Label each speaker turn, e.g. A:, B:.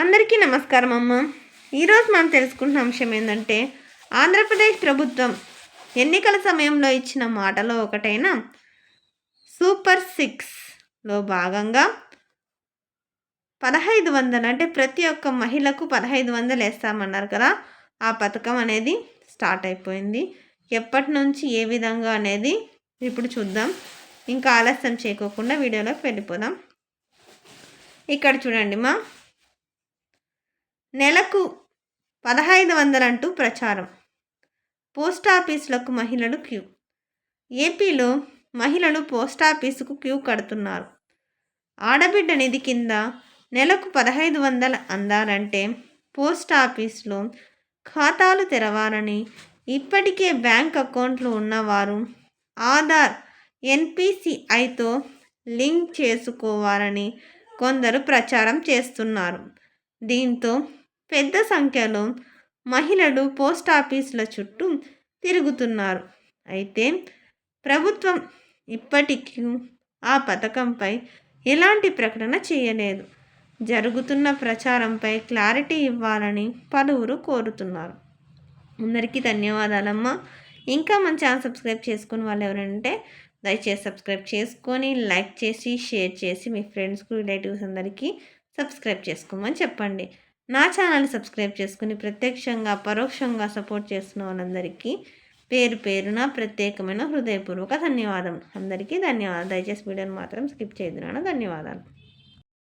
A: అందరికీ నమస్కారం అమ్మ. ఈరోజు మనం తెలుసుకుంటున్న అంశం ఏంటంటే, ఆంధ్రప్రదేశ్ ప్రభుత్వం ఎన్నికల సమయంలో ఇచ్చిన మాటలో ఒకటైన సూపర్ 6లో భాగంగా 1500 అంటే ప్రతి ఒక్క మహిళకు 1500 వేస్తామన్నారు కదా. ఆ పథకం అనేది స్టార్ట్ అయిపోయింది. ఎప్పటి నుంచి ఏ విధంగా అనేది ఇప్పుడు చూద్దాం. ఇంకా ఆలస్యం చేయకోకుండా వీడియోలోకి వెళ్ళిపోదాం. ఇక్కడ చూడండి మా, నెలకు 1500 అంటూ ప్రచారం. పోస్టాఫీసులకు మహిళలు క్యూ. ఏపీలో మహిళలు పోస్టాఫీసుకు క్యూ కడుతున్నారు. ఆడబిడ్డ నిధి కింద నెలకు 1500 అందాలంటే పోస్టాఫీసులో ఖాతాలు తెరవాలని, ఇప్పటికే బ్యాంక్ అకౌంట్లు ఉన్నవారు ఆధార్ ఎన్పిసిఐతో లింక్ చేసుకోవాలని కొందరు ప్రచారం చేస్తున్నారు. దీంతో పెద్ద సంఖ్యలో మహిళలు పోస్టాఫీసుల చుట్టూ తిరుగుతున్నారు. అయితే ప్రభుత్వం ఇప్పటికీ ఆ పథకంపై ఎలాంటి ప్రకటన చేయలేదు. జరుగుతున్న ప్రచారంపై క్లారిటీ ఇవ్వాలని పలువురు కోరుతున్నారు. అందరికీ ధన్యవాదాలమ్మా. ఇంకా మన ఛానల్ సబ్స్క్రైబ్ చేసుకుని వాళ్ళు ఎవరంటే దయచేసి సబ్స్క్రైబ్ చేసుకొని, లైక్ చేసి, షేర్ చేసి మీ ఫ్రెండ్స్కు, రిలేటివ్స్ అందరికీ సబ్స్క్రైబ్ చేసుకోమని చెప్పండి. నా ఛానల్ సబ్స్క్రైబ్ చేసుకుని ప్రత్యక్షంగా పరోక్షంగా సపోర్ట్ చేస్తున్న వాళ్ళందరికీ పేరు పేరున ప్రత్యేకమైన హృదయపూర్వక ధన్యవాదం. అందరికీ ధన్యవాదాలు. దయచేసి వీడియోని మాత్రం స్కిప్ చేయదు. ధన్యవాదాలు.